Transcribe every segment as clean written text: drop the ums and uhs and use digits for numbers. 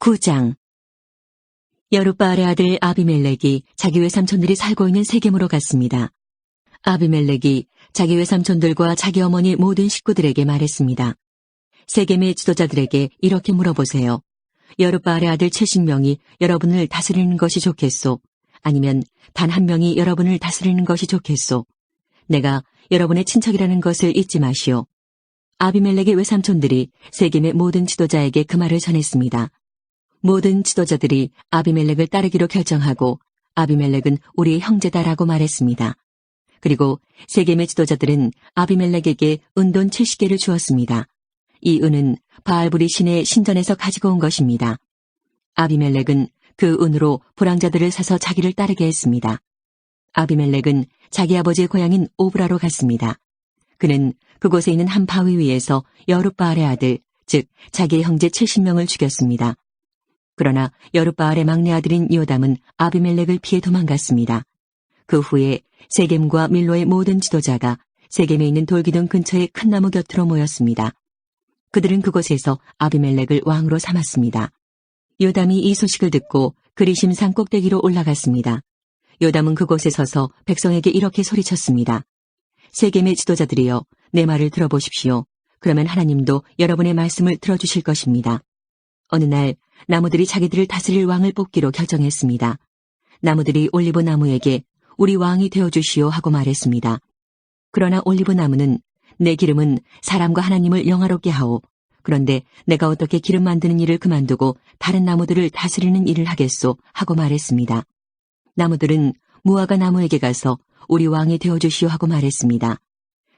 9장. 여룻바알의 아들 아비멜렉이 자기 외삼촌들이 살고 있는 세겜으로 갔습니다. 아비멜렉이 자기 외삼촌들과 자기 어머니 모든 식구들에게 말했습니다. 세겜의 지도자들에게 이렇게 물어보세요. 여룻바알의 아들 70명이 여러분을 다스리는 것이 좋겠소? 아니면 단 한 명이 여러분을 다스리는 것이 좋겠소? 내가 여러분의 친척이라는 것을 잊지 마시오. 아비멜렉의 외삼촌들이 세겜의 모든 지도자에게 그 말을 전했습니다. 모든 지도자들이 아비멜렉을 따르기로 결정하고 아비멜렉은 우리의 형제다라고 말했습니다. 그리고 세겜의 지도자들은 아비멜렉에게 은돈 70개를 주었습니다. 이 은은 바알브리 신의 신전에서 가지고 온 것입니다. 아비멜렉은 그 은으로 불황자들을 사서 자기를 따르게 했습니다. 아비멜렉은 자기 아버지의 고향인 오브라로 갔습니다. 그는 그곳에 있는 한 바위 위에서 여룻바알의 아들, 즉 자기의 형제 70명을 죽였습니다. 그러나 여룻바알의 막내 아들인 요담은 아비멜렉을 피해 도망갔습니다. 그 후에 세겜과 밀로의 모든 지도자가 세겜에 있는 돌기둥 근처의 큰 나무 곁으로 모였습니다. 그들은 그곳에서 아비멜렉을 왕으로 삼았습니다. 요담이 이 소식을 듣고 그리심 산 꼭대기로 올라갔습니다. 요담은 그곳에 서서 백성에게 이렇게 소리쳤습니다. 세겜의 지도자들이여, 내 말을 들어보십시오. 그러면 하나님도 여러분의 말씀을 들어주실 것입니다. 어느 날 나무들이 자기들을 다스릴 왕을 뽑기로 결정했습니다. 나무들이 올리브 나무에게 우리 왕이 되어주시오 하고 말했습니다. 그러나 올리브 나무는 내 기름은 사람과 하나님을 영화롭게 하오. 그런데 내가 어떻게 기름 만드는 일을 그만두고 다른 나무들을 다스리는 일을 하겠소 하고 말했습니다. 나무들은 무화과 나무에게 가서 우리 왕이 되어주시오 하고 말했습니다.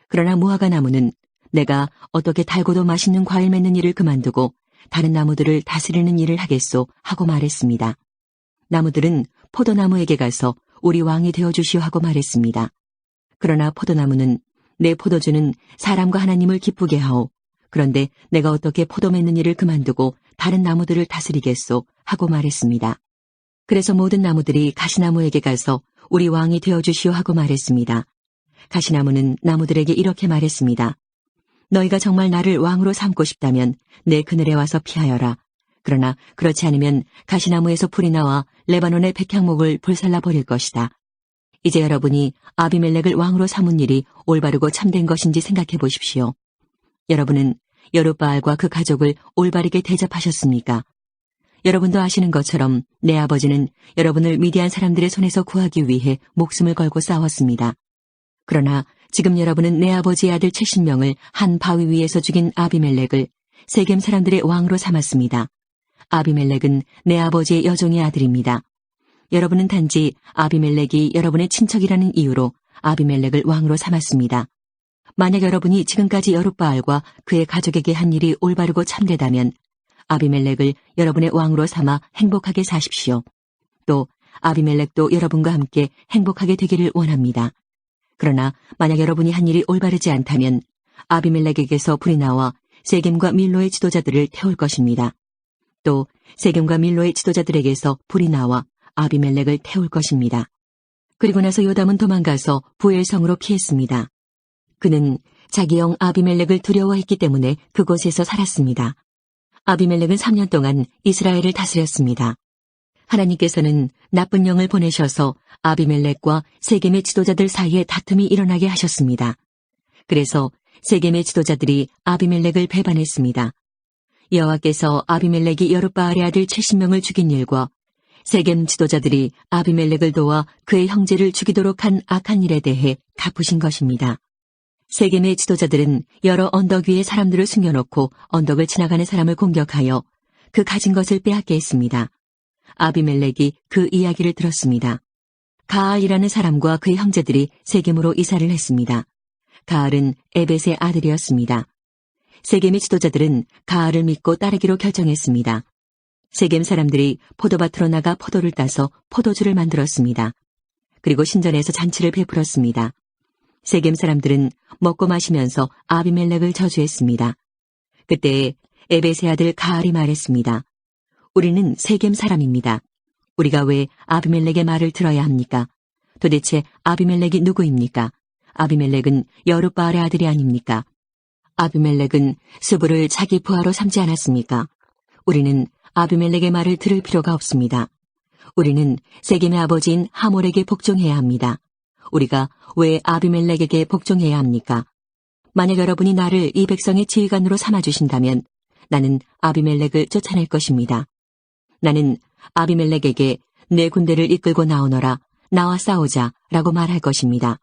그러나 무화과 나무는 내가 어떻게 달고도 맛있는 과일 맺는 일을 그만두고 다른 나무들을 다스리는 일을 하겠소 하고 말했습니다. 나무들은 포도나무에게 가서 우리 왕이 되어주시오 하고 말했습니다. 그러나 포도나무는 내 포도주는 사람과 하나님을 기쁘게 하오. 그런데 내가 어떻게 포도 맺는 일을 그만두고 다른 나무들을 다스리겠소 하고 말했습니다. 그래서 모든 나무들이 가시나무에게 가서 우리 왕이 되어주시오 하고 말했습니다. 가시나무는 나무들에게 이렇게 말했습니다. 너희가 정말 나를 왕으로 삼고 싶다면 내 그늘에 와서 피하여라. 그러나 그렇지 않으면 가시나무에서 불이 나와 레바논의 백향목을 불살라 버릴 것이다. 이제 여러분이 아비멜렉을 왕으로 삼은 일이 올바르고 참된 것인지 생각해 보십시오. 여러분은 여룻바알과 그 가족을 올바르게 대접하셨습니까? 여러분도 아시는 것처럼 내 아버지는 여러분을 미디안 사람들의 손에서 구하기 위해 목숨을 걸고 싸웠습니다. 그러나 지금 여러분은 내 아버지의 아들 70명을 한 바위 위에서 죽인 아비멜렉을 세겜 사람들의 왕으로 삼았습니다. 아비멜렉은 내 아버지의 여종의 아들입니다. 여러분은 단지 아비멜렉이 여러분의 친척이라는 이유로 아비멜렉을 왕으로 삼았습니다. 만약 여러분이 지금까지 여룻바알과 그의 가족에게 한 일이 올바르고 참되다면 아비멜렉을 여러분의 왕으로 삼아 행복하게 사십시오. 또 아비멜렉도 여러분과 함께 행복하게 되기를 원합니다. 그러나 만약 여러분이 한 일이 올바르지 않다면 아비멜렉에게서 불이 나와 세겜과 밀로의 지도자들을 태울 것입니다. 또 세겜과 밀로의 지도자들에게서 불이 나와 아비멜렉을 태울 것입니다. 그리고 나서 요담은 도망가서 부엘성으로 피했습니다. 그는 자기 형 아비멜렉을 두려워했기 때문에 그곳에서 살았습니다. 아비멜렉은 3년 동안 이스라엘을 다스렸습니다. 하나님께서는 나쁜 영을 보내셔서 아비멜렉과 세겜의 지도자들 사이에 다툼이 일어나게 하셨습니다. 그래서 세겜의 지도자들이 아비멜렉을 배반했습니다. 여호와께서 아비멜렉이 여룻바알의 아들 70명을 죽인 일과 세겜 지도자들이 아비멜렉을 도와 그의 형제를 죽이도록 한 악한 일에 대해 갚으신 것입니다. 세겜의 지도자들은 여러 언덕 위에 사람들을 숨겨놓고 언덕을 지나가는 사람을 공격하여 그 가진 것을 빼앗게 했습니다. 아비멜렉이 그 이야기를 들었습니다. 가알이라는 사람과 그의 형제들이 세겜으로 이사를 했습니다. 가알은 에벳의 아들이었습니다. 세겜의 지도자들은 가알을 믿고 따르기로 결정했습니다. 세겜 사람들이 포도밭으로 나가 포도를 따서 포도주를 만들었습니다. 그리고 신전에서 잔치를 베풀었습니다. 세겜 사람들은 먹고 마시면서 아비멜렉을 저주했습니다. 그때 에벳의 아들 가알이 말했습니다. 우리는 세겜 사람입니다. 우리가 왜 아비멜렉의 말을 들어야 합니까? 도대체 아비멜렉이 누구입니까? 아비멜렉은 여룻바알의 아들이 아닙니까? 아비멜렉은 스불을 자기 부하로 삼지 않았습니까? 우리는 아비멜렉의 말을 들을 필요가 없습니다. 우리는 세겜의 아버지인 하몰에게 복종해야 합니다. 우리가 왜 아비멜렉에게 복종해야 합니까? 만약 여러분이 나를 이 백성의 지휘관으로 삼아주신다면 나는 아비멜렉을 쫓아낼 것입니다. 나는 아비멜렉에게 내 군대를 이끌고 나오너라, 나와 싸우자 라고 말할 것입니다.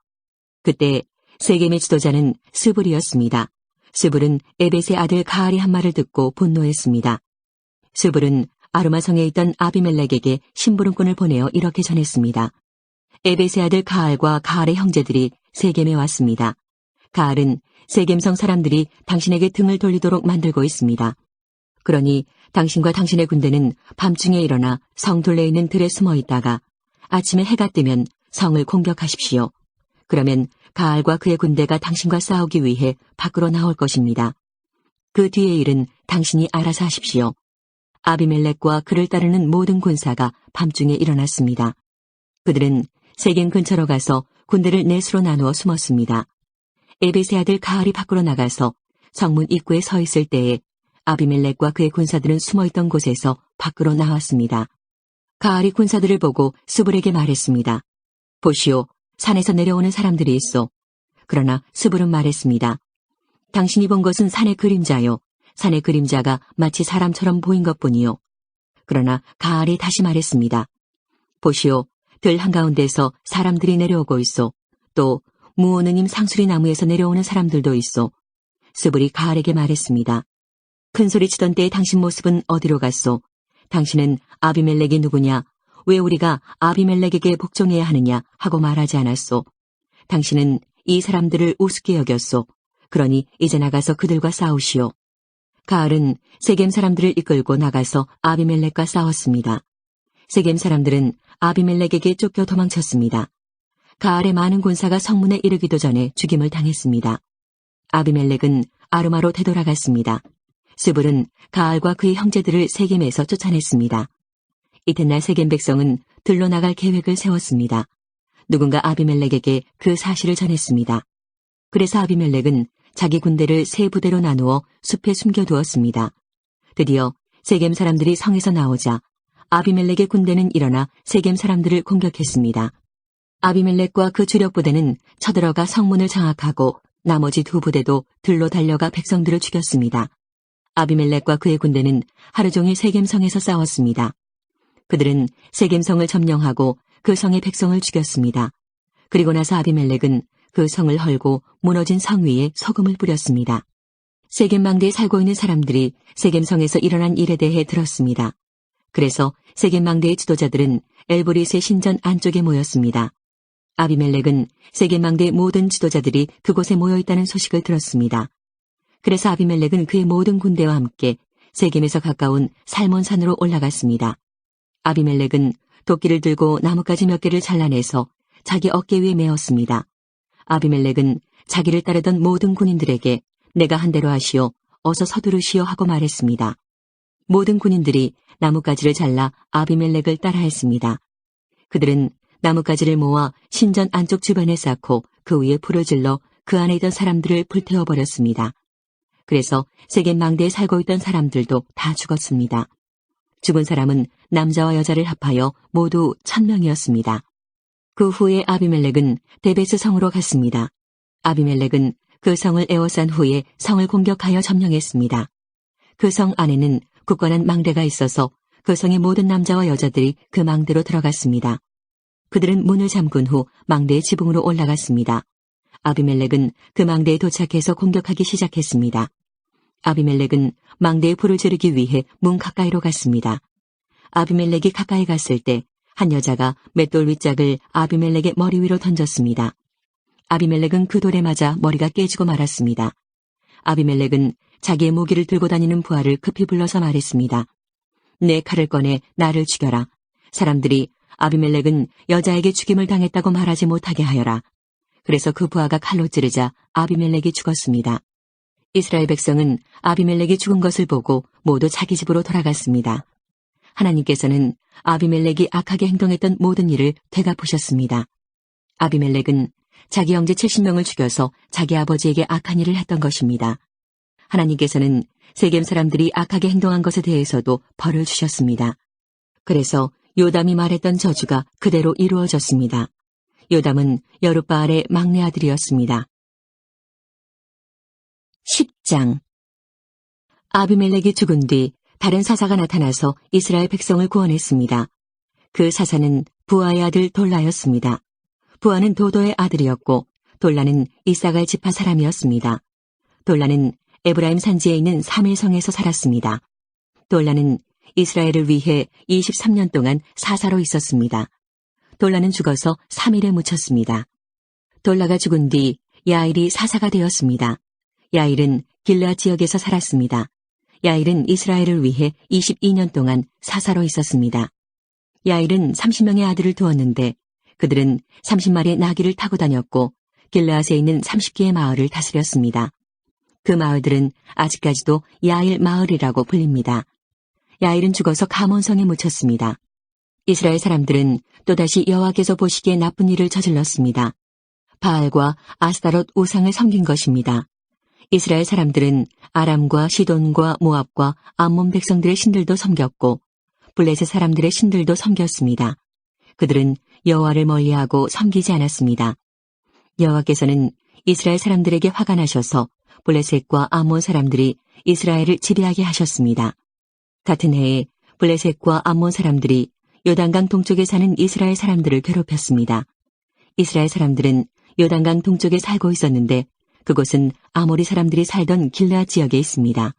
그때 세겜의 지도자는 스불이었습니다. 스불은 에벳의 아들 가알이 한 말을 듣고 분노했습니다. 스불은 아르마성에 있던 아비멜렉에게 심부름꾼을 보내어 이렇게 전했습니다. 에벳의 아들 가알과 가알의 형제들이 세겜에 왔습니다. 가알은 세겜성 사람들이 당신에게 등을 돌리도록 만들고 있습니다. 그러니 당신과 당신의 군대는 밤중에 일어나 성 둘레에 있는 들에 숨어 있다가 아침에 해가 뜨면 성을 공격하십시오. 그러면 가알과 그의 군대가 당신과 싸우기 위해 밖으로 나올 것입니다. 그 뒤의 일은 당신이 알아서 하십시오. 아비멜렉과 그를 따르는 모든 군사가 밤중에 일어났습니다. 그들은 세겜 근처로 가서 군대를 넷으로 나누어 숨었습니다. 에벳의 아들 가알이 밖으로 나가서 성문 입구에 서 있을 때에 아비멜렉과 그의 군사들은 숨어있던 곳에서 밖으로 나왔습니다. 가알이 군사들을 보고 스불에게 말했습니다. 보시오, 산에서 내려오는 사람들이 있어. 그러나 스불은 말했습니다. 당신이 본 것은 산의 그림자요. 산의 그림자가 마치 사람처럼 보인 것뿐이요. 그러나 가알이 다시 말했습니다. 보시오, 들 한가운데서 사람들이 내려오고 있어. 또 무오느님 상수리 나무에서 내려오는 사람들도 있어. 스불이 가알에게 말했습니다. 큰 소리 치던 때의 당신 모습은 어디로 갔소? 당신은 아비멜렉이 누구냐? 왜 우리가 아비멜렉에게 복종해야 하느냐? 하고 말하지 않았소. 당신은 이 사람들을 우습게 여겼소. 그러니 이제 나가서 그들과 싸우시오. 가알은 세겜 사람들을 이끌고 나가서 아비멜렉과 싸웠습니다. 세겜 사람들은 아비멜렉에게 쫓겨 도망쳤습니다. 가알의 많은 군사가 성문에 이르기도 전에 죽임을 당했습니다. 아비멜렉은 아르마로 되돌아갔습니다. 스불은 가알과 그의 형제들을 세겜에서 쫓아냈습니다. 이튿날 세겜 백성은 들로 나갈 계획을 세웠습니다. 누군가 아비멜렉에게 그 사실을 전했습니다. 그래서 아비멜렉은 자기 군대를 세 부대로 나누어 숲에 숨겨두었습니다. 드디어 세겜 사람들이 성에서 나오자 아비멜렉의 군대는 일어나 세겜 사람들을 공격했습니다. 아비멜렉과 그 주력 부대는 쳐들어가 성문을 장악하고 나머지 두 부대도 들로 달려가 백성들을 죽였습니다. 아비멜렉과 그의 군대는 하루 종일 세겜성에서 싸웠습니다. 그들은 세겜성을 점령하고 그 성의 백성을 죽였습니다. 그리고 나서 아비멜렉은 그 성을 헐고 무너진 성 위에 소금을 뿌렸습니다. 세겜 망대에 살고 있는 사람들이 세겜성에서 일어난 일에 대해 들었습니다. 그래서 세겜 망대의 지도자들은 엘브릿의 신전 안쪽에 모였습니다. 아비멜렉은 세겜 망대의 모든 지도자들이 그곳에 모여있다는 소식을 들었습니다. 그래서 아비멜렉은 그의 모든 군대와 함께 세겜에서 가까운 살몬산으로 올라갔습니다. 아비멜렉은 도끼를 들고 나뭇가지 몇 개를 잘라내서 자기 어깨 위에 메었습니다. 아비멜렉은 자기를 따르던 모든 군인들에게 내가 한 대로 하시오, 어서 서두르시오 하고 말했습니다. 모든 군인들이 나뭇가지를 잘라 아비멜렉을 따라했습니다. 그들은 나뭇가지를 모아 신전 안쪽 주변에 쌓고 그 위에 불을 질러 그 안에 있던 사람들을 불태워버렸습니다. 그래서 세겜 망대에 살고 있던 사람들도 다 죽었습니다. 죽은 사람은 남자와 여자를 합하여 모두 1000명이었습니다. 그 후에 아비멜렉은 데베스 성으로 갔습니다. 아비멜렉은 그 성을 에워싼 후에 성을 공격하여 점령했습니다. 그 성 안에는 굳건한 망대가 있어서 그 성의 모든 남자와 여자들이 그 망대로 들어갔습니다. 그들은 문을 잠근 후 망대의 지붕으로 올라갔습니다. 아비멜렉은 그 망대에 도착해서 공격하기 시작했습니다. 아비멜렉은 망대에 불을 지르기 위해 문 가까이로 갔습니다. 아비멜렉이 가까이 갔을 때 한 여자가 맷돌 윗짝을 아비멜렉의 머리 위로 던졌습니다. 아비멜렉은 그 돌에 맞아 머리가 깨지고 말았습니다. 아비멜렉은 자기의 무기를 들고 다니는 부하를 급히 불러서 말했습니다. 내 칼을 꺼내 나를 죽여라. 사람들이 아비멜렉은 여자에게 죽임을 당했다고 말하지 못하게 하여라. 그래서 그 부하가 칼로 찌르자 아비멜렉이 죽었습니다. 이스라엘 백성은 아비멜렉이 죽은 것을 보고 모두 자기 집으로 돌아갔습니다. 하나님께서는 아비멜렉이 악하게 행동했던 모든 일을 되갚으셨습니다. 아비멜렉은 자기 형제 70명을 죽여서 자기 아버지에게 악한 일을 했던 것입니다. 하나님께서는 세겜 사람들이 악하게 행동한 것에 대해서도 벌을 주셨습니다. 그래서 요담이 말했던 저주가 그대로 이루어졌습니다. 요담은 여룻바알의 막내 아들이었습니다. 10장 아비멜렉이 죽은 뒤 다른 사사가 나타나서 이스라엘 백성을 구원했습니다. 그 사사는 부아의 아들 돌라였습니다. 부아는 도도의 아들이었고 돌라는 이사갈 지파 사람이었습니다. 돌라는 에브라임 산지에 있는 사밀성에서 살았습니다. 돌라는 이스라엘을 위해 23년 동안 사사로 있었습니다. 돌라는 죽어서 3일에 묻혔습니다. 돌라가 죽은 뒤 야일이 사사가 되었습니다. 야일은 길르앗 지역에서 살았습니다. 야일은 이스라엘을 위해 22년 동안 사사로 있었습니다. 야일은 30명의 아들을 두었는데 그들은 30마리의 나귀를 타고 다녔고 길르앗에 있는 30개의 마을을 다스렸습니다. 그 마을들은 아직까지도 야일 마을이라고 불립니다. 야일은 죽어서 가몬성에 묻혔습니다. 이스라엘 사람들은 또다시 여호와께서 보시기에 나쁜 일을 저질렀습니다. 바알과 아스타롯 우상을 섬긴 것입니다. 이스라엘 사람들은 아람과 시돈과 모압과 암몬 백성들의 신들도 섬겼고 블레셋 사람들의 신들도 섬겼습니다. 그들은 여호와를 멀리하고 섬기지 않았습니다. 여호와께서는 이스라엘 사람들에게 화가 나셔서 블레셋과 암몬 사람들이 이스라엘을 지배하게 하셨습니다. 같은 해에 블레셋과 암몬 사람들이 요단강 동쪽에 사는 이스라엘 사람들을 괴롭혔습니다. 이스라엘 사람들은 요단강 동쪽에 살고 있었는데 그곳은 아모리 사람들이 살던 길르앗 지역에 있습니다.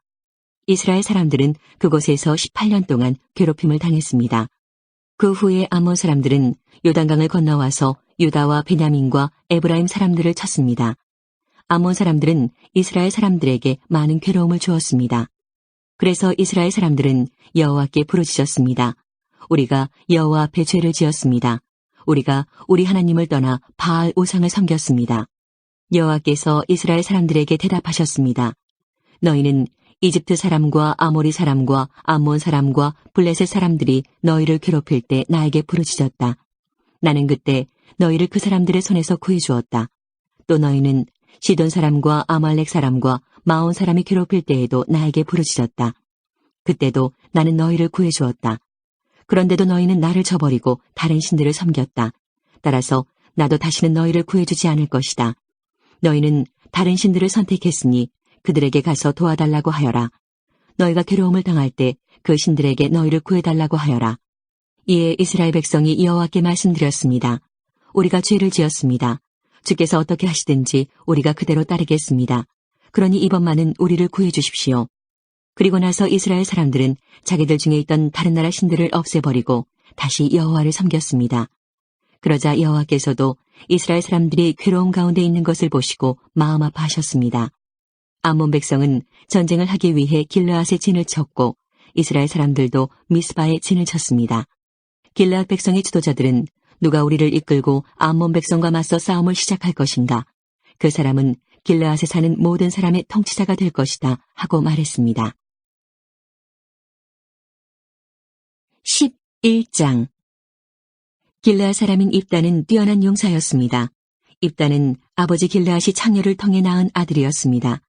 이스라엘 사람들은 그곳에서 18년 동안 괴롭힘을 당했습니다. 그 후에 암몬 사람들은 요단강을 건너와서 유다와 베냐민과 에브라임 사람들을 쳤습니다. 암몬 사람들은 이스라엘 사람들에게 많은 괴로움을 주었습니다. 그래서 이스라엘 사람들은 여호와께 부르짖었습니다. 우리가 여호와 앞에 죄를 지었습니다. 우리가 우리 하나님을 떠나 바알 우상을 섬겼습니다. 여호와께서 이스라엘 사람들에게 대답하셨습니다. 너희는 이집트 사람과 아모리 사람과 암몬 사람과 블레셋 사람들이 너희를 괴롭힐 때 나에게 부르짖었다. 나는 그때 너희를 그 사람들의 손에서 구해주었다. 또 너희는 시돈 사람과 아말렉 사람과 마온 사람이 괴롭힐 때에도 나에게 부르짖었다. 그때도 나는 너희를 구해주었다. 그런데도 너희는 나를 저버리고 다른 신들을 섬겼다. 따라서 나도 다시는 너희를 구해주지 않을 것이다. 너희는 다른 신들을 선택했으니 그들에게 가서 도와달라고 하여라. 너희가 괴로움을 당할 때 그 신들에게 너희를 구해달라고 하여라. 이에 이스라엘 백성이 여호와께 말씀드렸습니다. 우리가 죄를 지었습니다. 주께서 어떻게 하시든지 우리가 그대로 따르겠습니다. 그러니 이번만은 우리를 구해주십시오. 그리고 나서 이스라엘 사람들은 자기들 중에 있던 다른 나라 신들을 없애버리고 다시 여호와를 섬겼습니다. 그러자 여호와께서도 이스라엘 사람들이 괴로움 가운데 있는 것을 보시고 마음 아파하셨습니다. 암몬 백성은 전쟁을 하기 위해 길르앗에 진을 쳤고 이스라엘 사람들도 미스바에 진을 쳤습니다. 길르앗 백성의 지도자들은 누가 우리를 이끌고 암몬 백성과 맞서 싸움을 시작할 것인가? 그 사람은 길르앗에 사는 모든 사람의 통치자가 될 것이다 하고 말했습니다. 11장 길르앗 사람인 입단은 뛰어난 용사였습니다. 입단은 아버지 길르앗이 창녀를 통해 낳은 아들이었습니다.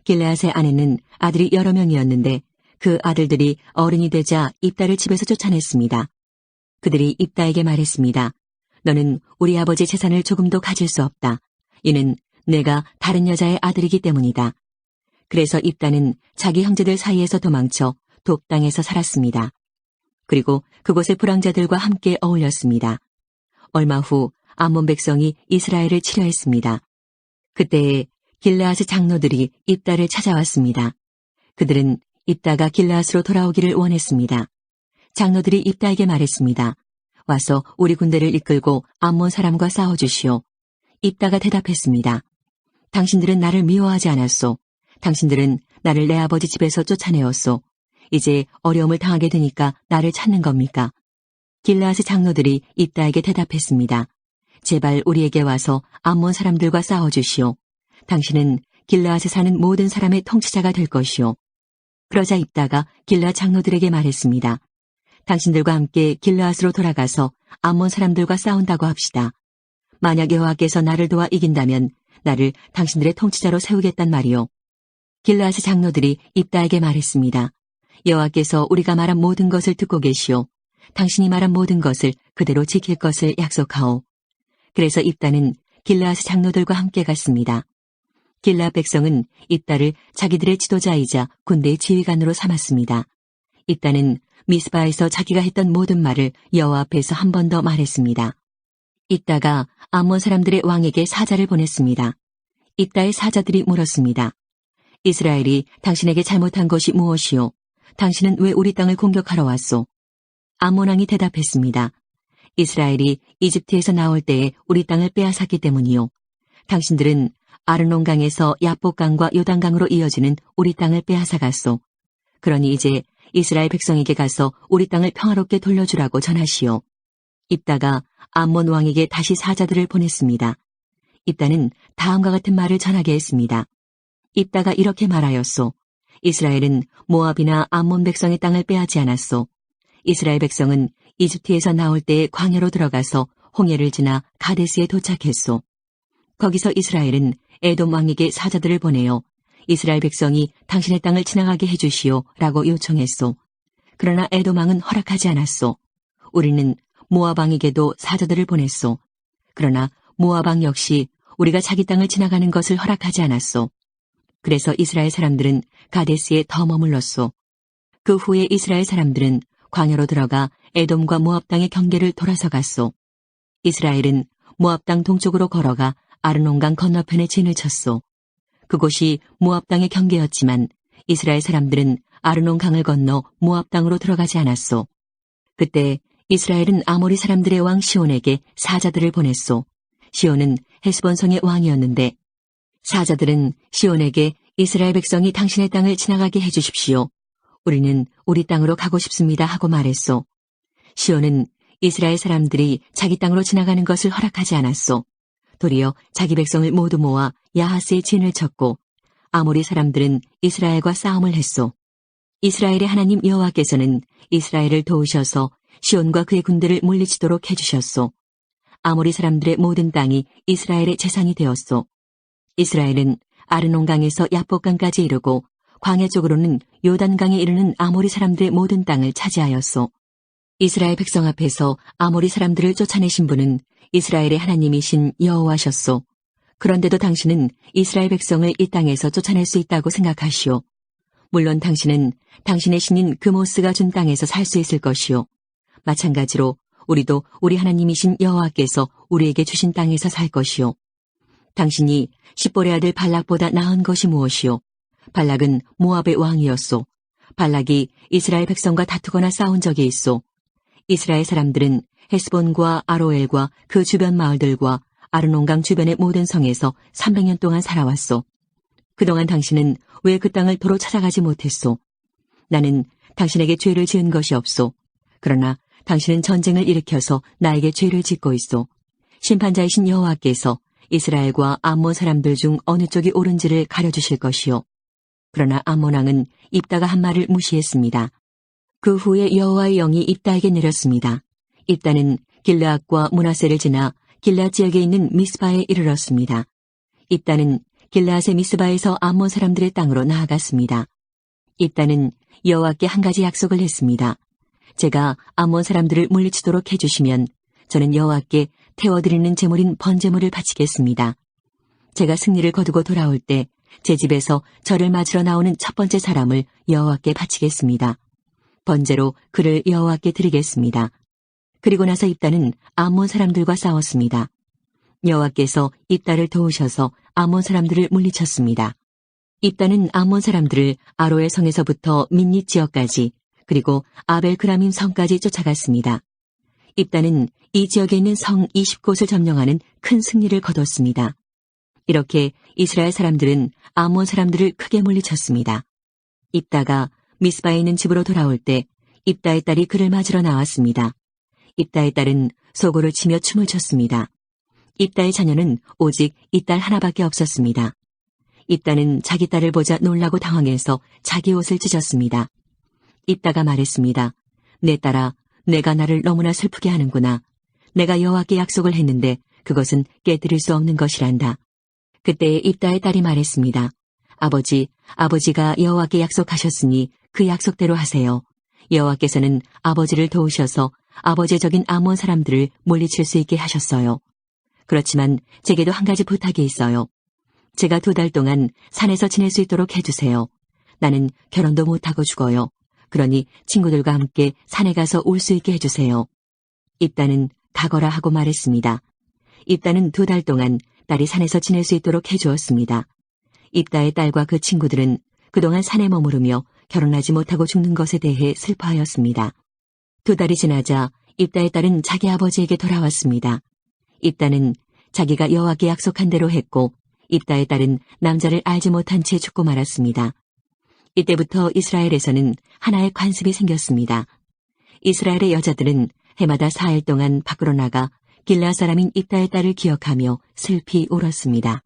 길르앗의 아내는 아들이 여러 명이었는데 그 아들들이 어른이 되자 입다를 집에서 쫓아냈습니다. 그들이 입다에게 말했습니다. 너는 우리 아버지 재산을 조금도 가질 수 없다. 이는 내가 다른 여자의 아들이기 때문이다. 그래서 입다는 자기 형제들 사이에서 도망쳐 돕 땅에서 살았습니다. 그리고 그곳의 불황자들과 함께 어울렸습니다. 얼마 후 암몬 백성이 이스라엘을 치려했습니다. 그때에 길르앗의 장로들이 입다를 찾아왔습니다. 그들은 입다가 길르앗으로 돌아오기를 원했습니다. 장로들이 입다에게 말했습니다. 와서 우리 군대를 이끌고 암몬 사람과 싸워주시오. 입다가 대답했습니다. 당신들은 나를 미워하지 않았소. 당신들은 나를 내 아버지 집에서 쫓아내었소. 이제 어려움을 당하게 되니까 나를 찾는 겁니까? 길르앗의 장로들이 입다에게 대답했습니다. 제발 우리에게 와서 암몬 사람들과 싸워주시오. 당신은 길르앗에 사는 모든 사람의 통치자가 될 것이오. 그러자 입다가 길르앗 장로들에게 말했습니다. 당신들과 함께 길르앗으로 돌아가서 암몬 사람들과 싸운다고 합시다. 만약 여호와께서 나를 도와 이긴다면 나를 당신들의 통치자로 세우겠단 말이오. 길르앗의 장로들이 입다에게 말했습니다. 여호와께서 우리가 말한 모든 것을 듣고 계시오. 당신이 말한 모든 것을 그대로 지킬 것을 약속하오. 그래서 입다는 길르앗의 장로들과 함께 갔습니다. 길르앗 백성은 입다를 자기들의 지도자이자 군대의 지휘관으로 삼았습니다. 입다는 미스바에서 자기가 했던 모든 말을 여호와 앞에서 한 번 더 말했습니다. 입다가 암몬 사람들의 왕에게 사자를 보냈습니다. 입다의 사자들이 물었습니다. 이스라엘이 당신에게 잘못한 것이 무엇이오? 당신은 왜 우리 땅을 공격하러 왔소? 암몬 왕이 대답했습니다. 이스라엘이 이집트에서 나올 때에 우리 땅을 빼앗았기 때문이요. 당신들은 아르논강에서 야복강과 요단강으로 이어지는 우리 땅을 빼앗아갔소. 그러니 이제 이스라엘 백성에게 가서 우리 땅을 평화롭게 돌려주라고 전하시오. 입다가 암몬 왕에게 다시 사자들을 보냈습니다. 입다는 다음과 같은 말을 전하게 했습니다. 입다가 이렇게 말하였소. 이스라엘은 모압이나 암몬 백성의 땅을 빼앗지 않았소. 이스라엘 백성은 이집트에서 나올 때에 광야로 들어가서 홍해를 지나 가데스에 도착했소. 거기서 이스라엘은 에돔 왕에게 사자들을 보내어 이스라엘 백성이 당신의 땅을 지나가게 해주시오 라고 요청했소. 그러나 에돔 왕은 허락하지 않았소. 우리는 모압 왕에게도 사자들을 보냈소. 그러나 모압 왕 역시 우리가 자기 땅을 지나가는 것을 허락하지 않았소. 그래서 이스라엘 사람들은 가데스에 더 머물렀소. 그 후에 이스라엘 사람들은 광야로 들어가 에돔과 모압 땅의 경계를 돌아서 갔소. 이스라엘은 모압 땅 동쪽으로 걸어가 아르논강 건너편에 진을 쳤소. 그곳이 모압 땅의 경계였지만 이스라엘 사람들은 아르논강을 건너 모압 땅으로 들어가지 않았소. 그때 이스라엘은 아모리 사람들의 왕 시온에게 사자들을 보냈소. 시온은 헤스본성의 왕이었는데 사자들은 시온에게 이스라엘 백성이 당신의 땅을 지나가게 해주십시오. 우리는 우리 땅으로 가고 싶습니다 하고 말했소. 시온은 이스라엘 사람들이 자기 땅으로 지나가는 것을 허락하지 않았소. 도리어 자기 백성을 모두 모아 야하스에 진을 쳤고 아모리 사람들은 이스라엘과 싸움을 했소. 이스라엘의 하나님 여호와께서는 이스라엘을 도우셔서 시온과 그의 군대를 물리치도록 해주셨소. 아모리 사람들의 모든 땅이 이스라엘의 재산이 되었소. 이스라엘은 아르논강에서 야복강까지 이르고 광야 쪽으로는 요단강에 이르는 아모리 사람들의 모든 땅을 차지하였소. 이스라엘 백성 앞에서 아모리 사람들을 쫓아내신 분은 이스라엘의 하나님이신 여호와셨소. 그런데도 당신은 이스라엘 백성을 이 땅에서 쫓아낼 수 있다고 생각하시오. 물론 당신은 당신의 신인 그모스가 준 땅에서 살 수 있을 것이오. 마찬가지로 우리도 우리 하나님이신 여호와께서 우리에게 주신 땅에서 살 것이오. 당신이 십볼의 아들 발락보다 나은 것이 무엇이오? 발락은 모압의 왕이었소. 발락이 이스라엘 백성과 다투거나 싸운 적이 있소. 이스라엘 사람들은 헤스본과 아로엘과 그 주변 마을들과 아르논강 주변의 모든 성에서 300년 동안 살아왔소. 그동안 당신은 왜 그 땅을 도로 찾아가지 못했소? 나는 당신에게 죄를 지은 것이 없소. 그러나 당신은 전쟁을 일으켜서 나에게 죄를 짓고 있소. 심판자이신 여호와께서 이스라엘과 암몬 사람들 중 어느 쪽이 옳은지를 가려주실 것이요. 그러나 암몬 왕은 입다가 한 말을 무시했습니다. 그 후에 여호와의 영이 입다에게 내렸습니다. 입다는 길르앗과 므낫세를 지나 길르앗 지역에 있는 미스바에 이르렀습니다. 입다는 길르앗의 미스바에서 암몬 사람들의 땅으로 나아갔습니다. 입다는 여호와께 한 가지 약속을 했습니다. 제가 암몬 사람들을 물리치도록 해주시면 저는 여호와께 태워드리는 제물인 번제물을 바치겠습니다. 제가 승리를 거두고 돌아올 때 제 집에서 저를 맞으러 나오는 첫 번째 사람을 여호와께 바치겠습니다. 번제로 그를 여호와께 드리겠습니다. 그리고 나서 입다는 암몬 사람들과 싸웠습니다. 여호와께서 입다를 도우셔서 암몬 사람들을 물리쳤습니다. 입다는 암몬 사람들을 아로엘 성에서부터 민닛 지역까지 그리고 아벨그라밈 성까지 쫓아갔습니다. 입다는 이 지역에 있는 성 20곳을 점령하는 큰 승리를 거뒀습니다. 이렇게 이스라엘 사람들은 암몬 사람들을 크게 물리쳤습니다. 입다가 미스바에 있는 집으로 돌아올 때 입다의 딸이 그를 맞으러 나왔습니다. 입다의 딸은 소고를 치며 춤을 췄습니다. 입다의 자녀는 오직 이 딸 하나밖에 없었습니다. 입다는 자기 딸을 보자 놀라고 당황해서 자기 옷을 찢었습니다. 입다가 말했습니다. 내 딸아, 내가 나를 너무나 슬프게 하는구나. 내가 여호와께 약속을 했는데 그것은 깨뜨릴 수 없는 것이란다. 그때 입다의 딸이 말했습니다. 아버지가 여호와께 약속하셨으니 그 약속대로 하세요. 여호와께서는 아버지를 도우셔서 아버지의 적인 아몬 사람들을 물리칠 수 있게 하셨어요. 그렇지만 제게도 한 가지 부탁이 있어요. 제가 2달 동안 산에서 지낼 수 있도록 해주세요. 나는 결혼도 못하고 죽어요. 그러니 친구들과 함께 산에 가서 올 수 있게 해주세요. 입다는 가거라 하고 말했습니다. 입다는 2달 동안 딸이 산에서 지낼 수 있도록 해주었습니다. 입다의 딸과 그 친구들은 그동안 산에 머무르며 결혼하지 못하고 죽는 것에 대해 슬퍼하였습니다. 2달이 지나자 입다의 딸은 자기 아버지에게 돌아왔습니다. 입다는 자기가 여호와께 약속한 대로 했고 입다의 딸은 남자를 알지 못한 채 죽고 말았습니다. 이때부터 이스라엘에서는 하나의 관습이 생겼습니다. 이스라엘의 여자들은 해마다 4일 동안 밖으로 나가 길르앗 사람인 입다의 딸을 기억하며 슬피 울었습니다.